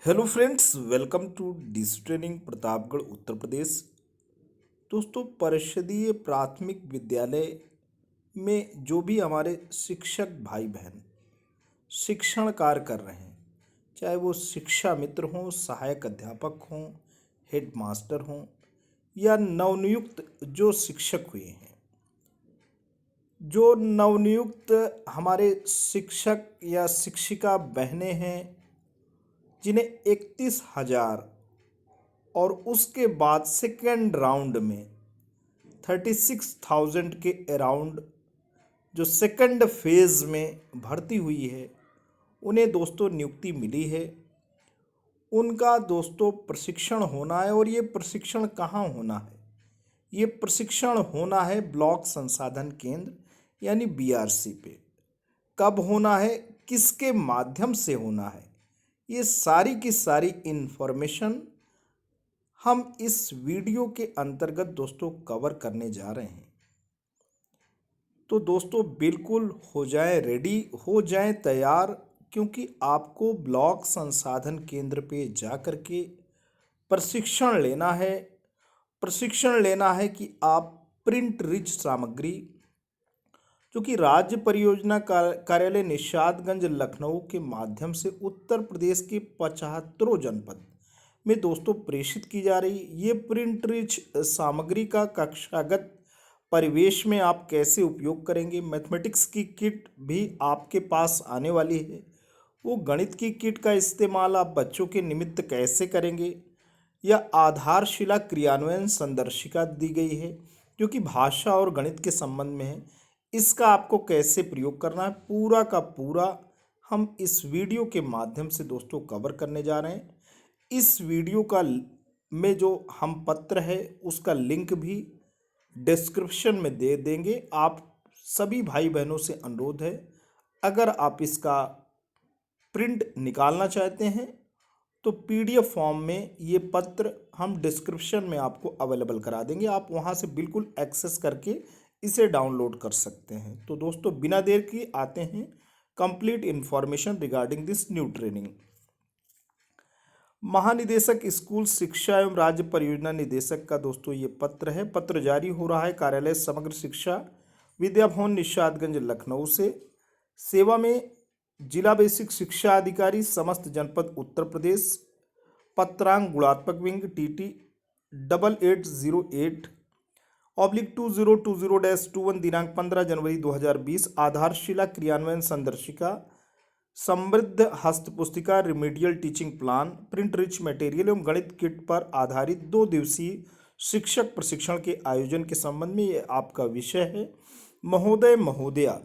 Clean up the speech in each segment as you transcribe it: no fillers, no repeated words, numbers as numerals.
Hello friends, welcome to digital training Pratapgarh Uttar Pradesh. दोस्तों, परिषदीय प्राथमिक विद्यालय में जो भी हमारे शिक्षक भाई बहन शिक्षण कार्य कर रहे हैं, चाहे वो शिक्षा मित्र हों, सहायक अध्यापक हों, हेड मास्टर हों या नवनियुक्त जो शिक्षक हुए हैं, जो नवनियुक्त हमारे शिक्षक या शिक्षिका बहनें हैं, जिन्हें 31,000 और उसके बाद सेकेंड राउंड में 36,000 के अराउंड जो सेकंड फेज में भर्ती हुई है, उन्हें दोस्तों नियुक्ति मिली है। उनका दोस्तों प्रशिक्षण होना है, और ये प्रशिक्षण कहाँ होना है? ये प्रशिक्षण होना है ब्लॉक संसाधन केंद्र यानी बीआरसी पे। कब होना है, किसके माध्यम से होना है, ये सारी की सारी इन्फॉर्मेशन हम इस वीडियो के अंतर्गत दोस्तों कवर करने जा रहे हैं। तो दोस्तों बिल्कुल हो जाएं रेडी, हो जाएं तैयार, क्योंकि आपको ब्लॉक संसाधन केंद्र पे जा कर के प्रशिक्षण लेना है। प्रशिक्षण लेना है कि आप प्रिंट रिच सामग्री, जो कि राज्य परियोजना कार्यालय निषादगंज लखनऊ के माध्यम से उत्तर प्रदेश के 75 जनपद में दोस्तों प्रेषित की जा रही ये प्रिंट रिच सामग्री का कक्षागत परिवेश में आप कैसे उपयोग करेंगे। मैथमेटिक्स की किट भी आपके पास आने वाली है। वो गणित की किट का इस्तेमाल आप बच्चों के निमित्त कैसे करेंगे, या आधारशिला क्रियान्वयन संदर्शिका दी गई है जो कि भाषा और गणित के संबंध में है। इसका आपको कैसे प्रयोग करना है, पूरा का पूरा हम इस वीडियो के माध्यम से दोस्तों कवर करने जा रहे हैं। इस वीडियो का में जो हम पत्र है उसका लिंक भी डिस्क्रिप्शन में दे देंगे। आप सभी भाई बहनों से अनुरोध है, अगर आप इसका प्रिंट निकालना चाहते हैं तो पीडीएफ फॉर्म में ये पत्र हम डिस्क्रिप्शन में आपको अवेलेबल करा देंगे। आप वहाँ से बिल्कुल एक्सेस करके इसे डाउनलोड कर सकते हैं। तो दोस्तों बिना देर की आते हैं complete information regarding this new training. महानिदेशक स्कूल शिक्षा एवं राज्य परियोजना निदेशक का दोस्तों ये पत्र है। पत्र जारी हो रहा है कार्यालय समग्र शिक्षा विद्या भवन निषादगंज लखनऊ से। सेवा में जिला बेसिक शिक्षा अधिकारी समस्त जनपद उत्तर प्रदेश, पत्रांक गुणात्मक विंग TT 8808/2020-21 दिनांक 15 जनवरी 2020। आधारशिला क्रियान्वयन संदर्शिका, समृद्ध हस्तपुस्तिका, remedial teaching plan, print rich material एवं गणित किट पर आधारित 2 दिवसीय शिक्षक प्रशिक्षण के आयोजन के संबंध में ये आपका विषय है। महोदय महोदया,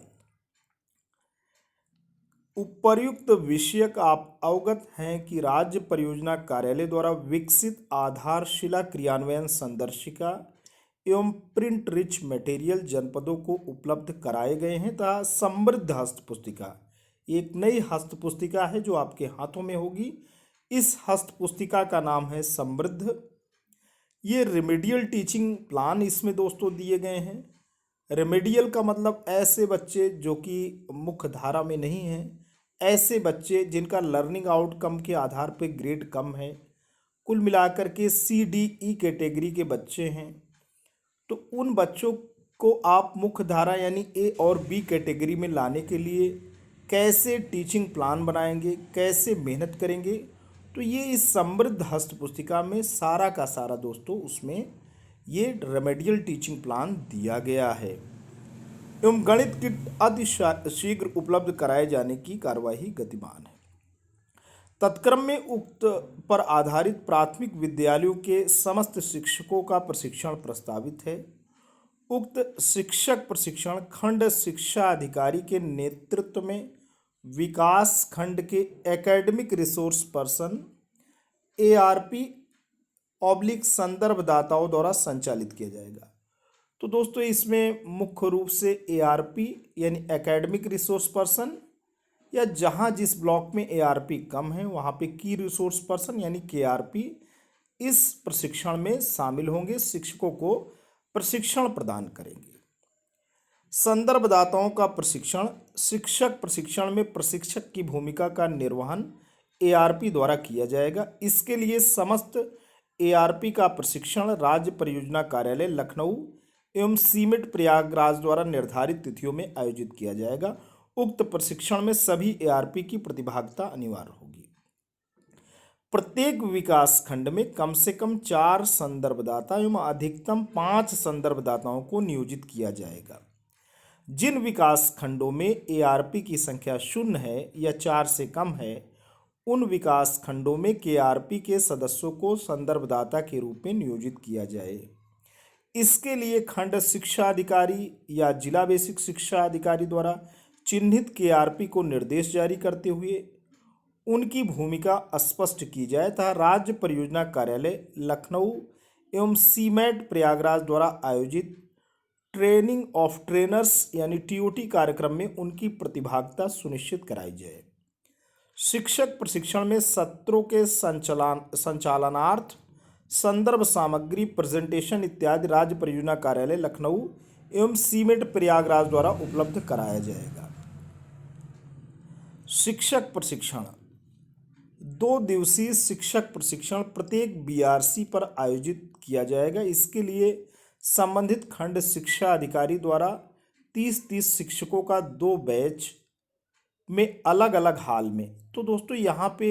उपर्युक्त विषयक आप अवगत हैं कि राज्य परियोजना कार्यालय द्वारा विकसित आधारशिला क्रियान्वयन संदर्शिका एवं प्रिंट रिच मटेरियल जनपदों को उपलब्ध कराए गए हैं तथा समृद्ध हस्तपुस्तिका, एक नई हस्तपुस्तिका है जो आपके हाथों में होगी। इस हस्तपुस्तिका का नाम है समृद्ध। ये रिमीडियल टीचिंग प्लान इसमें दोस्तों दिए गए हैं। रेमेडियल का मतलब ऐसे बच्चे जो कि मुख्य धारा में नहीं हैं, ऐसे बच्चे जिनका लर्निंग आउटकम के आधार पर ग्रेड कम है, कुल मिलाकर के CDE कैटेगरी के बच्चे हैं। तो उन बच्चों को आप मुख्य धारा यानी A और B कैटेगरी में लाने के लिए कैसे टीचिंग प्लान बनाएंगे, कैसे मेहनत करेंगे, तो ये इस समृद्ध हस्त पुस्तिका में सारा का सारा दोस्तों उसमें ये रेमेडियल टीचिंग प्लान दिया गया है। एवं गणित किट अति शीघ्र उपलब्ध कराए जाने की कार्यवाही गतिमान है। तत्क्रम में उक्त पर आधारित प्राथमिक विद्यालयों के समस्त शिक्षकों का प्रशिक्षण प्रस्तावित है। उक्त शिक्षक प्रशिक्षण खंड शिक्षा अधिकारी के नेतृत्व में विकास खंड के academic resource person ARP oblique संदर्भदाताओं द्वारा संचालित किया जाएगा। तो दोस्तों इसमें मुख्य रूप से ARP यानी एकेडमिक रिसोर्स पर्सन, या जहां जिस ब्लॉक में ARP कम है वहां पे की रिसोर्स पर्सन यानी KRP इस प्रशिक्षण में शामिल होंगे, शिक्षकों को प्रशिक्षण प्रदान करेंगे। संदर्भदाताओं का प्रशिक्षण, शिक्षक प्रशिक्षण में प्रशिक्षक की भूमिका का निर्वहन एआरपी द्वारा किया जाएगा। इसके लिए समस्त एआरपी का प्रशिक्षण राज्य परियोजना कार्यालय लखनऊ एवं सीमेट प्रयागराज द्वारा निर्धारित तिथियों में आयोजित किया जाएगा। उक्त प्रशिक्षण में सभी एआरपी की प्रतिभागिता अनिवार्य होगी। प्रत्येक विकास खंड में कम से कम 4 संदर्भदाता एवं अधिकतम 5 संदर्भदाताओं को नियोजित किया जाएगा। जिन विकास खंडों में एआरपी की संख्या 0 है या 4 से कम है, उन विकास खंडों में केआरपी के सदस्यों को संदर्भदाता के रूप में नियोजित किया जाए। इसके लिए खंड शिक्षा अधिकारी या जिला बेसिक शिक्षा अधिकारी द्वारा चिन्हित केआरपी को निर्देश जारी करते हुए उनकी भूमिका स्पष्ट की जाए तथा राज्य परियोजना कार्यालय लखनऊ एवं सीमेट प्रयागराज द्वारा आयोजित ट्रेनिंग ऑफ ट्रेनर्स यानी टीओटी कार्यक्रम में उनकी प्रतिभागिता सुनिश्चित कराई जाए। शिक्षक प्रशिक्षण में सत्रों के संचालनार्थ संदर्भ सामग्री प्रेजेंटेशन इत्यादि राज्य परियोजना कार्यालय लखनऊ एवं सीमेट प्रयागराज द्वारा उपलब्ध कराया जाएगा। शिक्षक प्रशिक्षण 2 दिवसीय शिक्षक प्रशिक्षण प्रत्येक बीआरसी पर आयोजित किया जाएगा। इसके लिए संबंधित खंड शिक्षा अधिकारी द्वारा 30-30 शिक्षकों का 2 बैच में अलग अलग हाल में, तो दोस्तों यहाँ पे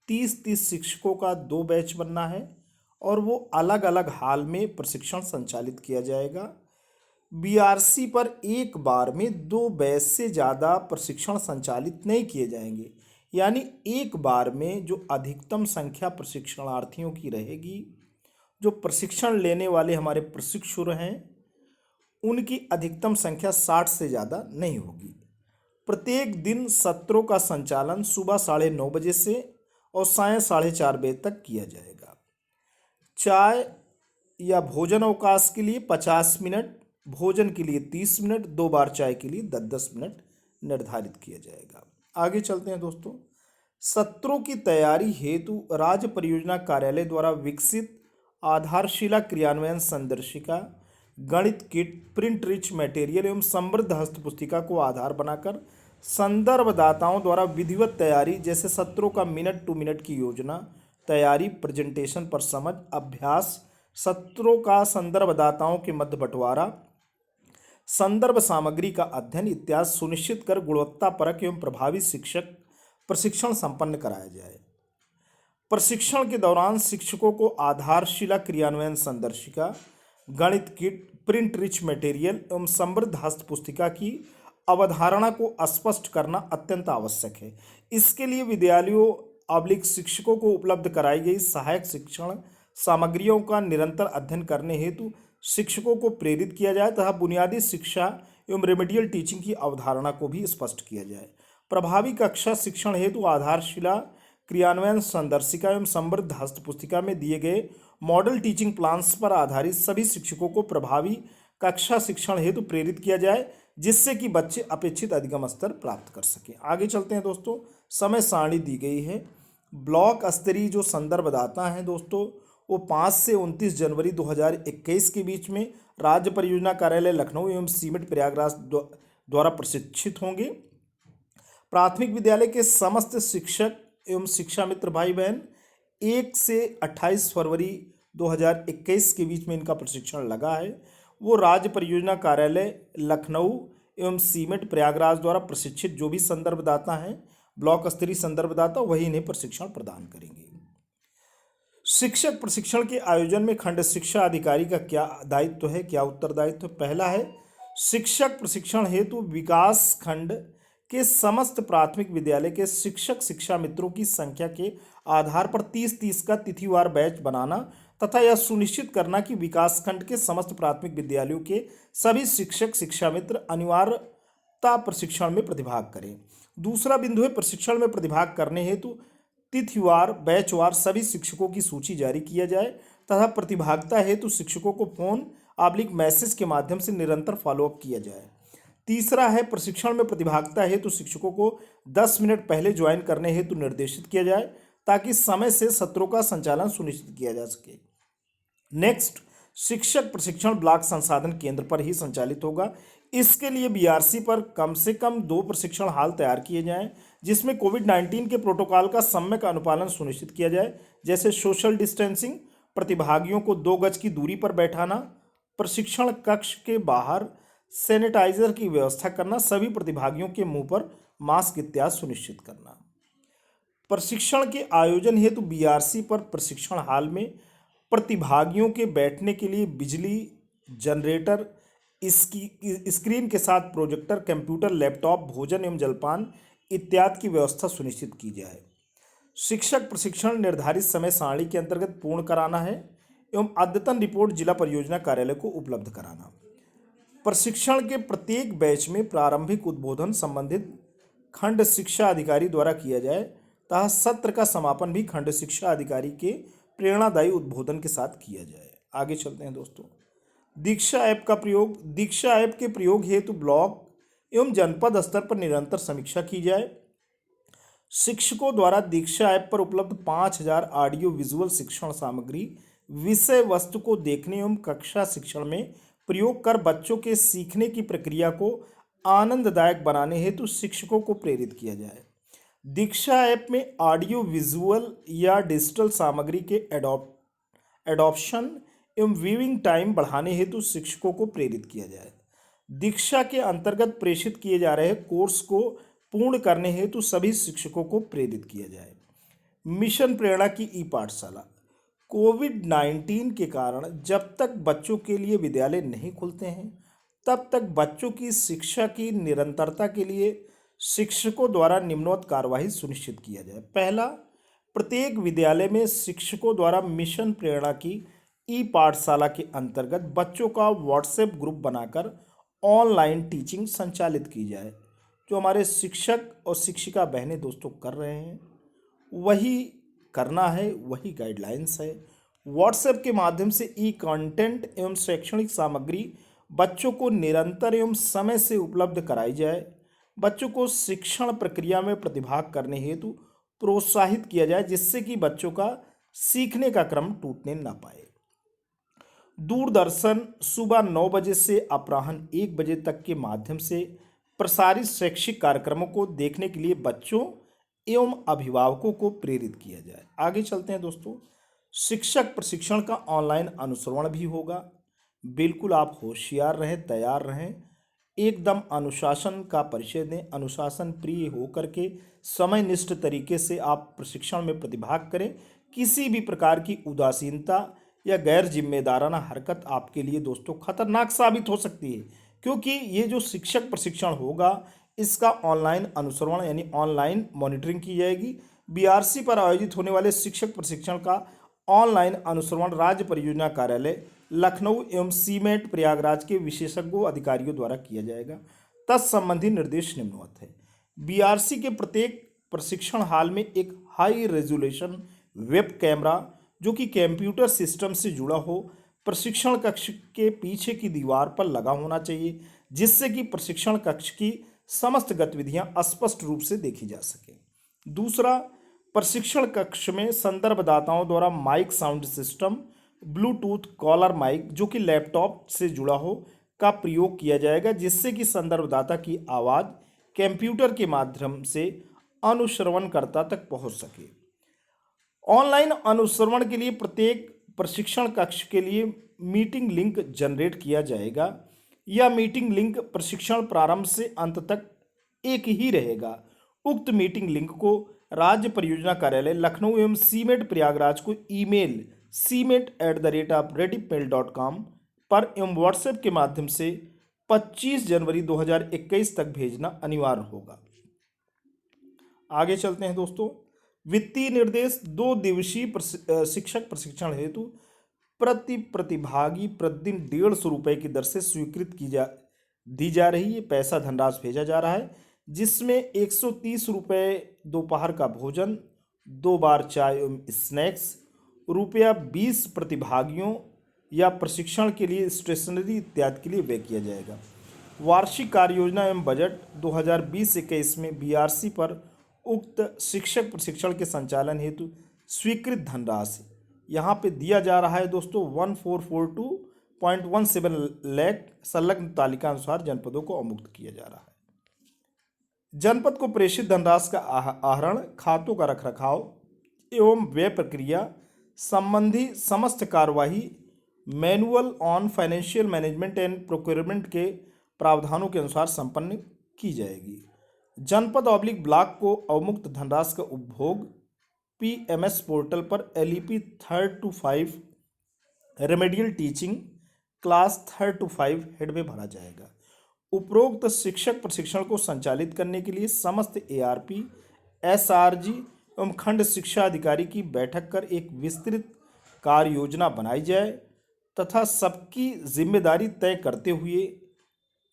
30-30 शिक्षकों का 2 बैच बनना है और वो अलग अलग हाल में प्रशिक्षण संचालित किया जाएगा। बीआरसी पर एक बार में 2 बैच से ज़्यादा प्रशिक्षण संचालित नहीं किए जाएंगे, यानी एक बार में जो अधिकतम संख्या प्रशिक्षणार्थियों की रहेगी, जो प्रशिक्षण लेने वाले हमारे प्रशिक्षु हैं, उनकी अधिकतम संख्या 60 से ज़्यादा नहीं होगी। प्रत्येक दिन सत्रों का संचालन सुबह 9:30 बजे से और सायं 4:30 बजे तक किया जाएगा। चाय या भोजन अवकाश के लिए 50 मिनट, भोजन के लिए 30 मिनट, 2 बार चाय के लिए 10-10 मिनट निर्धारित किया जाएगा। आगे चलते हैं दोस्तों। सत्रों की तैयारी हेतु राज्य परियोजना कार्यालय द्वारा विकसित आधारशिला क्रियान्वयन संदर्शिका, गणित किट, प्रिंट रिच मटेरियल एवं समृद्ध हस्तपुस्तिका को आधार बनाकर संदर्भदाताओं द्वारा विधिवत तैयारी जैसे सत्रों का मिनट टू मिनट की योजना तैयारी, प्रेजेंटेशन पर समझ, अभ्यास, सत्रों का संदर्भदाताओं के मध्य बंटवारा, संदर्भ सामग्री का अध्ययन इत्यादि सुनिश्चित कर गुणवत्तापरक एवं प्रभावी शिक्षक प्रशिक्षण संपन्न कराया जाए। प्रशिक्षण के दौरान शिक्षकों को आधारशिला क्रियान्वयन संदर्शिका, गणित किट, प्रिंट रिच मटेरियल एवं समृद्ध हस्तपुस्तिका की अवधारणा को स्पष्ट करना अत्यंत आवश्यक है। इसके लिए विद्यालयों शिक्षकों को उपलब्ध कराई गई सहायक शिक्षण सामग्रियों का निरंतर अध्ययन करने हेतु शिक्षकों को प्रेरित किया जाए तथा बुनियादी शिक्षा एवं रेमेडियल टीचिंग की अवधारणा को भी स्पष्ट किया जाए। प्रभावी कक्षा शिक्षण हेतु आधारशिला क्रियान्वयन संदर्शिका एवं समृद्ध हस्तपुस्तिका में दिए गए मॉडल टीचिंग प्लान्स पर आधारित सभी शिक्षकों को प्रभावी कक्षा शिक्षण हेतु प्रेरित किया जाए, जिससे कि बच्चे अपेक्षित अधिगम स्तर प्राप्त कर सकें। आगे चलते हैं दोस्तों। समय सारणी दी गई है। ब्लॉक स्तरीय जो संदर्भदाता हैं दोस्तों, वो 5 से 29 जनवरी 2021 के बीच में राज्य परियोजना कार्यालय लखनऊ एवं सीमेट प्रयागराज द्वारा प्रशिक्षित होंगे। प्राथमिक विद्यालय के समस्त शिक्षक एवं शिक्षा मित्र भाई बहन 1 से 28 फरवरी 2021 के बीच में इनका प्रशिक्षण लगा है, वो राज्य परियोजना कार्यालय लखनऊ एवं सीमेट प्रयागराज द्वारा प्रशिक्षित जो भी संदर्भदाता हैं, ब्लॉक स्तरीय संदर्भदाता, वही इन्हें प्रशिक्षण प्रदान करेंगे। शिक्षक प्रशिक्षण के आयोजन में खंड शिक्षा अधिकारी का क्या दायित्व है, क्या उत्तरदायित्व? पहला है, शिक्षक प्रशिक्षण हेतु विकास खंड के समस्त प्राथमिक विद्यालय के शिक्षक शिक्षा मित्रों की संख्या के आधार पर 30-30 का तिथिवार बैच बनाना तथा यह सुनिश्चित करना कि विकास खंड के समस्त प्राथमिक विद्यालयों के सभी शिक्षक शिक्षा मित्र अनिवार्यता प्रशिक्षण में प्रतिभाग करें। दूसरा बिंदु है, प्रशिक्षण में प्रतिभाग करने हेतु तिथिवार बैचवार सभी शिक्षकों की सूची जारी किया जाए तथा प्रतिभागिता हेतु शिक्षकों को फोन मैसेज के माध्यम से निरंतर फॉलोअप किया जाए। तीसरा है, प्रशिक्षण में प्रतिभागिता हेतु शिक्षकों को 10 मिनट पहले ज्वाइन करने हेतु निर्देशित किया जाए ताकि समय से सत्रों का संचालन सुनिश्चित किया जा सके। नेक्स्ट, शिक्षक प्रशिक्षण ब्लॉक संसाधन केंद्र पर ही संचालित होगा। इसके लिए बीआरसी पर कम से कम 2 प्रशिक्षण हाल तैयार किए जाएं, जिसमें कोविड-19 के प्रोटोकॉल का सम्यक अनुपालन सुनिश्चित किया जाए, जैसे सोशल डिस्टेंसिंग, प्रतिभागियों को 2 गज की दूरी पर बैठाना, प्रशिक्षण कक्ष के बाहर सैनिटाइजर की व्यवस्था करना, सभी प्रतिभागियों के मुंह पर मास्क इत्यादि सुनिश्चित करना। प्रशिक्षण के आयोजन हेतु बीआरसी पर प्रशिक्षण हाल में प्रतिभागियों के बैठने के लिए बिजली, जनरेटर, स्क्रीन के साथ प्रोजेक्टर, कंप्यूटर, लैपटॉप, भोजन एवं जलपान इत्यादि की व्यवस्था सुनिश्चित की जाए। शिक्षक प्रशिक्षण निर्धारित समय सारणी के अंतर्गत पूर्ण कराना है एवं अद्यतन रिपोर्ट जिला परियोजना कार्यालय को उपलब्ध कराना। प्रशिक्षण के प्रत्येक बैच में प्रारंभिक उद्बोधन संबंधित खंड शिक्षा अधिकारी द्वारा किया जाए तथा सत्र का समापन भी खंड शिक्षा अधिकारी के प्रेरणादायी उद्बोधन के साथ किया जाए। आगे चलते हैं दोस्तों। दीक्षा ऐप का प्रयोग। दीक्षा ऐप के प्रयोग हेतु ब्लॉक एवं जनपद स्तर पर निरंतर समीक्षा की जाए। शिक्षकों द्वारा दीक्षा ऐप पर उपलब्ध 5000 ऑडियो विजुअल शिक्षण सामग्री विषय वस्तु को देखने एवं कक्षा शिक्षण में प्रयोग कर बच्चों के सीखने की प्रक्रिया को आनंददायक बनाने हेतु शिक्षकों को प्रेरित किया जाए। दीक्षा ऐप में ऑडियो विजुअल या डिजिटल सामग्री के एडॉप्शन एवं व्यूइंग टाइम बढ़ाने हेतु शिक्षकों को प्रेरित किया जाए। दीक्षा के अंतर्गत प्रेषित किए जा रहे कोर्स को पूर्ण करने हेतु सभी शिक्षकों को प्रेरित किया जाए। मिशन प्रेरणा की ई पाठशाला। कोविड-19 के कारण जब तक बच्चों के लिए विद्यालय नहीं खुलते हैं तब तक बच्चों की शिक्षा की निरंतरता के लिए शिक्षकों द्वारा निम्नवत कार्यवाही सुनिश्चित किया जाए। पहला, प्रत्येक विद्यालय में शिक्षकों द्वारा मिशन प्रेरणा की ई पाठशाला के अंतर्गत बच्चों का व्हाट्सएप ग्रुप बनाकर ऑनलाइन टीचिंग संचालित की जाए। जो हमारे शिक्षक और शिक्षिका बहनें दोस्तों कर रहे हैं वही करना है, वही गाइडलाइंस है। व्हाट्सएप के माध्यम से ई कंटेंट एवं शैक्षणिक सामग्री बच्चों को निरंतर एवं समय से उपलब्ध कराई जाए। बच्चों को शिक्षण प्रक्रिया में प्रतिभाग करने हेतु प्रोत्साहित किया जाए, जिससे कि बच्चों का सीखने का क्रम टूटने न पाए। दूरदर्शन सुबह 9 बजे से अपराह्न 1 बजे तक के माध्यम से प्रसारित शैक्षिक कार्यक्रमों को देखने के लिए बच्चों एवं अभिभावकों को प्रेरित किया जाए। आगे चलते हैं दोस्तों। शिक्षक प्रशिक्षण का ऑनलाइन अनुश्रवण भी होगा। बिल्कुल आप होशियार रहें, तैयार रहें, एकदम अनुशासन का परिचय दें। अनुशासन प्रिय होकर के समयनिष्ठ तरीके से आप प्रशिक्षण में प्रतिभाग करें। किसी भी प्रकार की उदासीनता या गैर जिम्मेदाराना हरकत आपके लिए दोस्तों खतरनाक साबित हो सकती है, क्योंकि ये जो शिक्षक प्रशिक्षण होगा इसका ऑनलाइन अनुश्रवण यानी ऑनलाइन मॉनिटरिंग की जाएगी। बीआरसी पर आयोजित होने वाले शिक्षक प्रशिक्षण का ऑनलाइन अनुश्रवण राज्य परियोजना कार्यालय लखनऊ एवं सीमेट प्रयागराज के विशेषज्ञों अधिकारियों द्वारा किया जाएगा। तत्संबंधी निर्देश निम्नवत है। बीआरसी के प्रत्येक प्रशिक्षण हाल में एक हाई रेजोल्यूशन वेब कैमरा जो कि कंप्यूटर सिस्टम से जुड़ा हो प्रशिक्षण कक्ष के पीछे की दीवार पर लगा होना चाहिए, जिससे कि प्रशिक्षण कक्ष की समस्त गतिविधियां स्पष्ट रूप से देखी जा सके। दूसरा, प्रशिक्षण कक्ष में संदर्भदाताओं द्वारा mic sound system, Bluetooth collar mic जो कि लैपटॉप से जुड़ा हो का प्रयोग किया जाएगा, जिससे कि संदर्भदाता की आवाज़ कंप्यूटर के माध्यम से अनुश्रवणकर्ता तक पहुंच सके। ऑनलाइन अनुश्रवण के लिए प्रत्येक प्रशिक्षण कक्ष के लिए मीटिंग लिंक जनरेट किया जाएगा। यह मीटिंग लिंक प्रशिक्षण प्रारंभ से अंत तक एक ही रहेगा। उक्त मीटिंग लिंक को राज्य परियोजना कार्यालय लखनऊ एवं सीमेट प्रयागराज को ईमेल cmet@rediffmail.com पर एवं व्हाट्सएप के माध्यम से 25 जनवरी 2021 तक भेजना अनिवार्य होगा। आगे चलते हैं दोस्तों। वित्तीय निर्देश। 2 दिवसीय शिक्षक प्रशिक्षण हेतु प्रति प्रतिभागी प्रतिदिन 150 रुपये की दर से स्वीकृत दी जा रही है। पैसा धनराशि भेजा जा रहा है, जिसमें 130 रुपये दोपहर का भोजन, 2 बार चाय एवं स्नैक्स, ₹20 प्रतिभागियों या प्रशिक्षण के लिए स्टेशनरी इत्यादि के लिए व्यय किया जाएगा। वार्षिक कार्य योजना एवं बजट 2020-21 में बीआरसी पर उक्त शिक्षक प्रशिक्षण के संचालन हेतु स्वीकृत धनराशि यहाँ पे दिया जा रहा है दोस्तों 1442 0.17 लाख संलग्न तालिका अनुसार जनपदों को अवमुक्त किया जा रहा है। जनपद को प्रेषित धनराशि का आहरण, खातों का रखरखाव एवं व्यय प्रक्रिया संबंधी समस्त कार्यवाही manual on financial management and procurement के प्रावधानों के अनुसार संपन्न की जाएगी। जनपद ऑब्लिक ब्लॉक को अवमुक्त धनराशि का उपभोग PMS पोर्टल पर LEP 3rd to 5 remedial teaching class 3rd to 5 head में भरा जाएगा। उपरोक्त शिक्षक प्रशिक्षण को संचालित करने के लिए समस्त ARP, SRG एवं खंड शिक्षा अधिकारी की बैठक कर एक विस्तृत कार्य योजना बनाई जाए तथा सबकी जिम्मेदारी तय करते हुए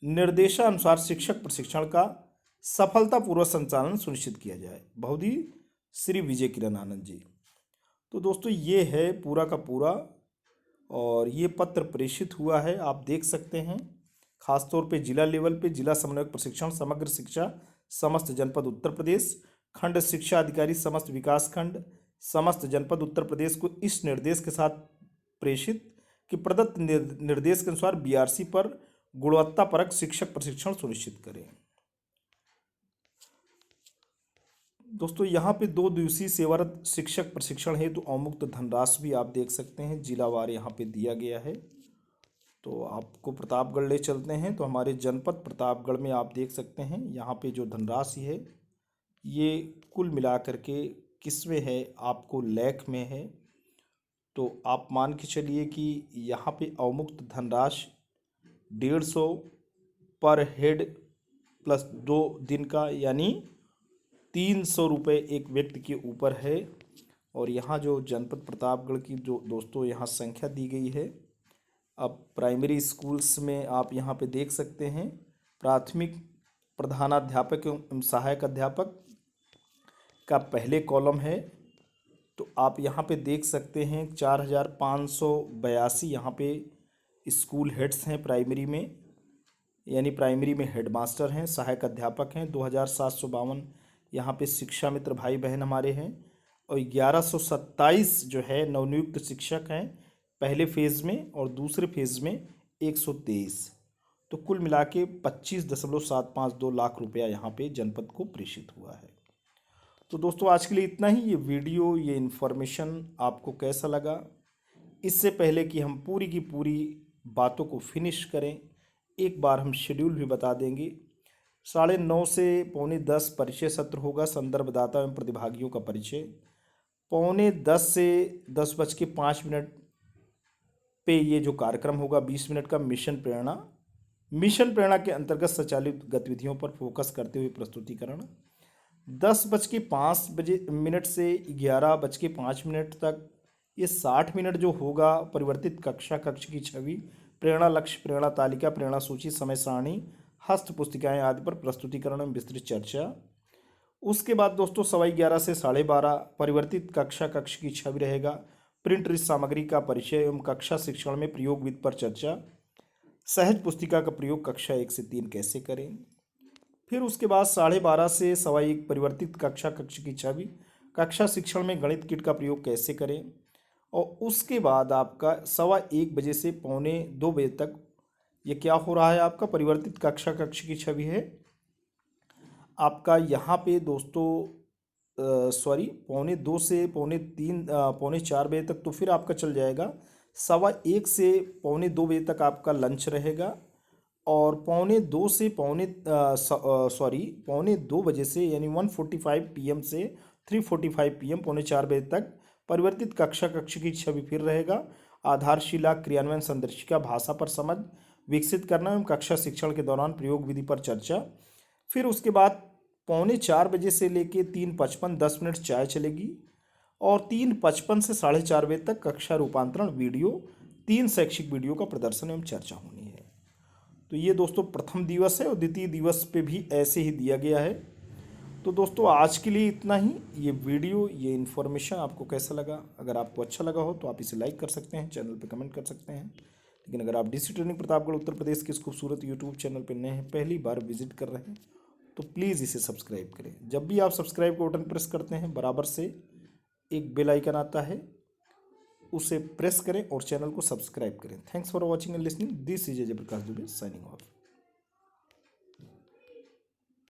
निर्देशानुसार शिक्षक प्रशिक्षण का सफलतापूर्वक संचालन सुनिश्चित किया जाए। बहुधी श्री विजय किरण आनंद जी। तो दोस्तों ये है पूरा का पूरा और ये पत्र प्रेषित हुआ है, आप देख सकते हैं। खासतौर पे जिला लेवल पे जिला समन्वयक प्रशिक्षण समग्र शिक्षा समस्त जनपद उत्तर प्रदेश, खंड शिक्षा अधिकारी समस्त विकास खंड समस्त जनपद उत्तर प्रदेश को इस निर्देश के साथ प्रेषित कि प्रदत्त निर्देश के अनुसार BRC पर गुणवत्तापरक शिक्षक प्रशिक्षण सुनिश्चित करें। दोस्तों यहाँ पे 2 दिवसीय सेवारत शिक्षक प्रशिक्षण हेतु अवमुक्त धनराशि भी आप देख सकते हैं, जिलावार यहाँ पे दिया गया है। तो आपको प्रतापगढ़ ले चलते हैं तो हमारे जनपद प्रतापगढ़ में आप देख सकते हैं यहाँ पे जो धनराशि है ये कुल मिलाकर के किसमें है, आपको लाख में है। तो आप मान के चलिए कि यहाँ पे अवमुक्त धनराशि 150 पर हेड प्लस 2 दिन का यानी 300 रुपये एक व्यक्ति के ऊपर है। और यहाँ जो जनपद प्रतापगढ़ की जो दोस्तों यहाँ संख्या दी गई है, अब प्राइमरी स्कूल्स में आप यहाँ पे देख सकते हैं प्राथमिक प्रधानाध्यापक एवं सहायक अध्यापक का पहले कॉलम है। तो आप यहाँ पे देख सकते हैं 4582 यहाँ पे स्कूल हेड्स हैं प्राइमरी में, यानी प्राइमरी में हेडमास्टर हैं, सहायक अध्यापक हैं। 2752 यहाँ पे शिक्षा मित्र भाई बहन हमारे हैं और 1127 जो है नवनियुक्त शिक्षक हैं पहले फेज़ में और दूसरे फेज़ में 123। तो कुल मिला के 25.752 लाख रुपया यहाँ पे जनपद को प्रेषित हुआ है। तो दोस्तों आज के लिए इतना ही। ये वीडियो ये इन्फॉर्मेशन आपको कैसा लगा, इससे पहले कि हम पूरी की पूरी बातों को फिनिश करें एक बार हम शेड्यूल भी बता देंगे। 9:30 से 9:45 परिचय सत्र होगा, संदर्भदाता एवं प्रतिभागियों का परिचय। 9:45 से 10:05 पे ये जो कार्यक्रम होगा 20 मिनट का मिशन प्रेरणा के अंतर्गत संचालित गतिविधियों पर फोकस करते हुए प्रस्तुतिकरण। 10:05 से 11:05 तक ये 60 मिनट जो होगा परिवर्तित कक्ष की छवि, प्रेरणा लक्ष्य, प्रेरणा तालिका, प्रेरणा सूची, समय सारणी, हस्त पुस्तिकाएं आदि पर प्रस्तुतिकरण में विस्तृत चर्चा। उसके बाद दोस्तों 11:15 से 12:30 परिवर्तित कक्ष की छवि रहेगा, प्रिंट सामग्री का परिचय एवं कक्षा शिक्षण में प्रयोग विधि पर चर्चा, सहज पुस्तिका का प्रयोग कक्षा 1 से 3 कैसे करें। फिर उसके बाद 12:30 से 1:15 परिवर्तित कक्ष की छवि, कक्षा शिक्षण में गणित किट का प्रयोग कैसे करें। और उसके बाद आपका 1:15 बजे से 1:45 तक ये क्या हो रहा है, आपका परिवर्तित कक्ष की छवि है आपका यहाँ पे दोस्तों 2:15 से 3:45 4 बजे तक। तो फिर आपका चल जाएगा 1:15 से 1:45 बजे तक आपका लंच रहेगा और 1:15 से 2:45 बजे से यानी 1:45 PM से 3:45 PM 3:45 बजे तक परिवर्तित कक्ष की छवि फिर रहेगा। आधारशिला क्रियान्वयन संदर्शिका, भाषा पर समझ विकसित करना एवं कक्षा शिक्षण के दौरान प्रयोग विधि पर चर्चा। फिर उसके बाद 3:45 बजे से लेके 3:55 10 मिनट चाय चलेगी और 3:55 से 4:30 बजे तक कक्षा रूपांतरण वीडियो, 3 शैक्षिक वीडियो का प्रदर्शन एवं चर्चा होनी है। तो ये दोस्तों प्रथम दिवस है और द्वितीय दिवस पे भी ऐसे ही दिया गया है। तो दोस्तों आज के लिए इतना ही। ये वीडियो ये इन्फॉर्मेशन आपको कैसा लगा, अगर आपको अच्छा लगा हो तो आप इसे लाइक कर सकते हैं, चैनल पे कमेंट कर सकते हैं। लेकिन अगर आप DC ट्रेनिंग प्रतापगढ़ उत्तर प्रदेश के इस खूबसूरत यूट्यूब चैनल पर नए हैं, पहली बार विजिट कर रहे हैं, तो प्लीज़ इसे सब्सक्राइब करें। जब भी आप सब्सक्राइब का बटन प्रेस करते हैं बराबर से एक बेल आइकन आता है, उसे प्रेस करें और चैनल को सब्सक्राइब करें। Thanks for watching and listening. This is Ajay Prakash Dubey signing off.